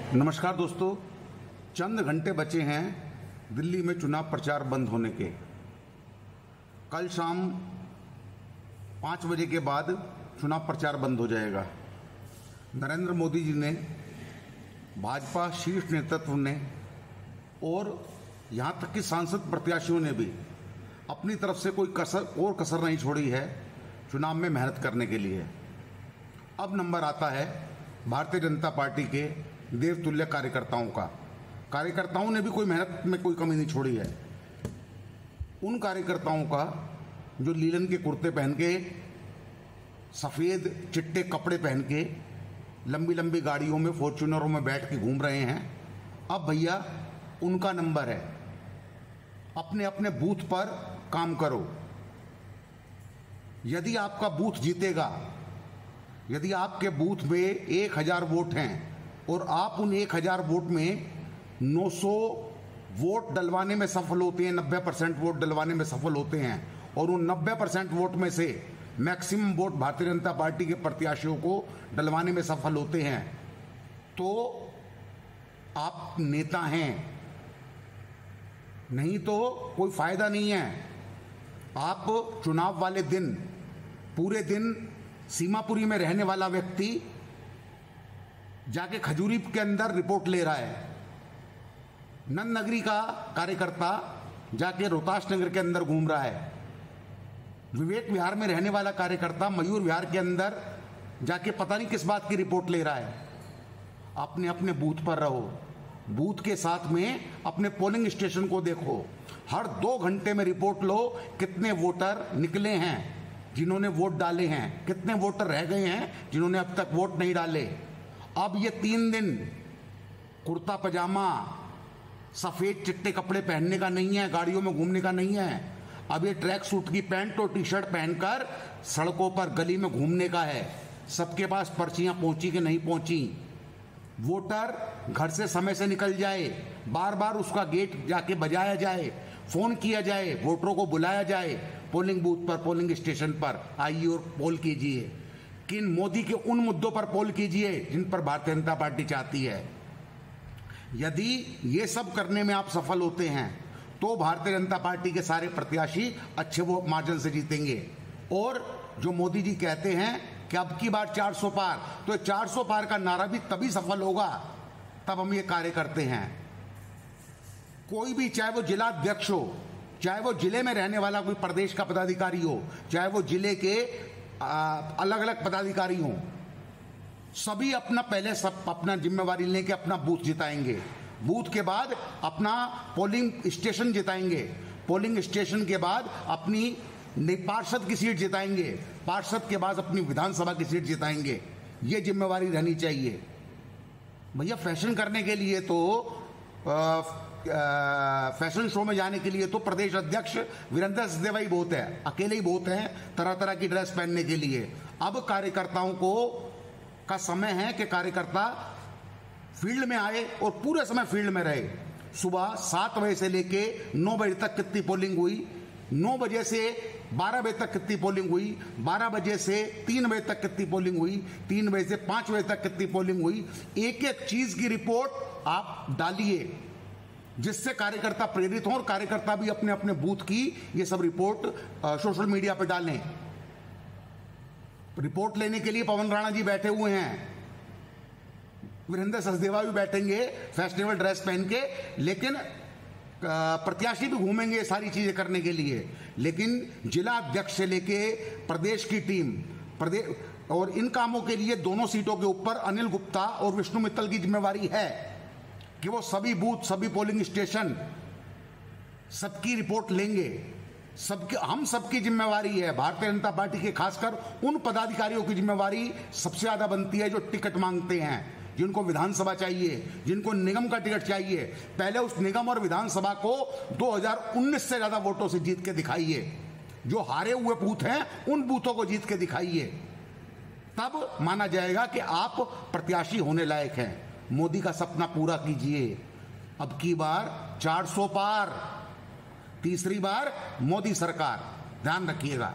नमस्कार दोस्तों, चंद घंटे बचे हैं दिल्ली में चुनाव प्रचार बंद होने के। कल शाम 5 बजे के बाद चुनाव प्रचार बंद हो जाएगा। नरेंद्र मोदी जी ने, भाजपा शीर्ष नेतृत्व ने और यहाँ तक कि सांसद प्रत्याशियों ने भी अपनी तरफ से कोई कसर नहीं छोड़ी है चुनाव में मेहनत करने के लिए। अब नंबर आता है भारतीय जनता पार्टी के देवतुल्य कार्यकर्ताओं ने भी कोई मेहनत में कोई कमी नहीं छोड़ी है। उन कार्यकर्ताओं का जो लीलन के कुर्ते पहन के, सफ़ेद चिट्टे कपड़े पहन के, लंबी लंबी गाड़ियों में, फॉर्च्यूनरों में बैठ के घूम रहे हैं, अब भैया उनका नंबर है। अपने अपने बूथ पर काम करो। यदि आपका बूथ जीतेगा, यदि आपके बूथ में 1000 वोट हैं और आप उन 1000 वोट में 900 वोट डलवाने में सफल होते हैं, 90% वोट डलवाने में सफल होते हैं और उन 90% वोट में से maximum vote Bharatiya Janata party के प्रत्याशियों को डलवाने में सफल होते हैं, तो आप नेता हैं। नहीं तो कोई फायदा नहीं है। आप चुनाव वाले दिन पूरे दिन सीमापुरी में रहने वाला व्यक्ति जाके खजूरी के अंदर रिपोर्ट ले रहा है, नंद नगरी का कार्यकर्ता जाके रोहतास नगर के अंदर घूम रहा है, विवेक विहार में रहने वाला कार्यकर्ता मयूर विहार के अंदर जाके पता नहीं किस बात की रिपोर्ट ले रहा है। अपने अपने बूथ पर रहो। बूथ के साथ में अपने पोलिंग स्टेशन को देखो। हर 2 घंटे में रिपोर्ट लो कितने वोटर निकले हैं जिन्होंने वोट डाले हैं, कितने वोटर रह गए हैं जिन्होंने अब तक वोट नहीं डाले। अब ये 3 दिन कुर्ता पजामा, सफ़ेद चिट्टे कपड़े पहनने का नहीं है, गाड़ियों में घूमने का नहीं है। अब ये ट्रैक सूट की पैंट और टी-शर्ट पहनकर सड़कों पर गली में घूमने का है। सबके पास पर्चियां पहुंची कि नहीं पहुंची। वोटर घर से समय से निकल जाए, बार बार उसका गेट जाके बजाया जाए, फोन किया जाए, वोटरों को बुलाया जाए पोलिंग बूथ पर, पोलिंग स्टेशन पर आइए और पोल कीजिए। किन मोदी के उन मुद्दों पर पोल कीजिए जिन पर भारतीय जनता पार्टी चाहती है। यदि ये सब करने में आप सफल होते हैं तो भारतीय जनता पार्टी के सारे प्रत्याशी अच्छे वो मार्जिन से जीतेंगे। और जो मोदी जी कहते हैं कि अब की बार 400 पार, तो 400 पार का नारा भी तभी सफल होगा तब हम ये कार्य करते हैं। कोई भी, चाहे वो जिला अध्यक्ष हो, चाहे वो जिले में रहने वाला कोई प्रदेश का पदाधिकारी हो, चाहे वो जिले के अलग अलग पदाधिकारी हों, सभी अपना जिम्मेवारी लें कि अपना बूथ जिताएंगे। बूथ के बाद अपना पोलिंग स्टेशन जिताएंगे। पोलिंग स्टेशन के बाद अपनी पार्षद की सीट जिताएंगे। पार्षद के बाद अपनी विधानसभा की सीट जिताएंगे। ये जिम्मेवारी रहनी चाहिए। भैया फैशन करने के लिए तो फैशन शो में जाने के लिए तो प्रदेश अध्यक्ष वीरेंद्र सचदेवा ही बहुत है, अकेले ही बहुत हैं तरह तरह की ड्रेस पहनने के लिए। अब कार्यकर्ताओं का समय है कि कार्यकर्ता फील्ड में आए और पूरे समय फील्ड में रहे। सुबह 7 बजे से लेके 9 बजे तक कितनी पोलिंग हुई, 9 बजे से 12 बजे तक कितनी पोलिंग हुई, 12 बजे से 3 बजे तक कितनी पोलिंग हुई, 3 बजे से 5 बजे तक कितनी पोलिंग हुई। एक एक चीज की रिपोर्ट आप डालिए जिससे कार्यकर्ता प्रेरित हों और कार्यकर्ता भी अपने अपने बूथ की ये सब रिपोर्ट सोशल मीडिया पर डालें। रिपोर्ट लेने के लिए पवन राणा जी बैठे हुए हैं, वीरेंद्र सचदेवा भी बैठेंगे फैशनेबल ड्रेस पहन के, लेकिन प्रत्याशी भी घूमेंगे सारी चीजें करने के लिए। लेकिन जिला अध्यक्ष से लेके प्रदेश की टीम, प्रदेश और इन कामों के लिए दोनों सीटों के ऊपर अनिल गुप्ता और विष्णु मित्तल की जिम्मेवारी है कि वो सभी बूथ, सभी पोलिंग स्टेशन, सबकी रिपोर्ट लेंगे। हम सबकी जिम्मेवारी है। भारतीय जनता पार्टी के खासकर उन पदाधिकारियों की जिम्मेवारी सबसे ज्यादा बनती है जो टिकट मांगते हैं, जिनको विधानसभा चाहिए, जिनको निगम का टिकट चाहिए। पहले उस निगम और विधानसभा को 2019 से ज्यादा वोटों से जीत के दिखाइए। जो हारे हुए बूथ हैं उन बूथों को जीत के दिखाइए, तब माना जाएगा कि आप प्रत्याशी होने लायक हैं। मोदी का सपना पूरा कीजिए। अब की बार 400 पार, तीसरी बार मोदी सरकार, ध्यान रखिएगा।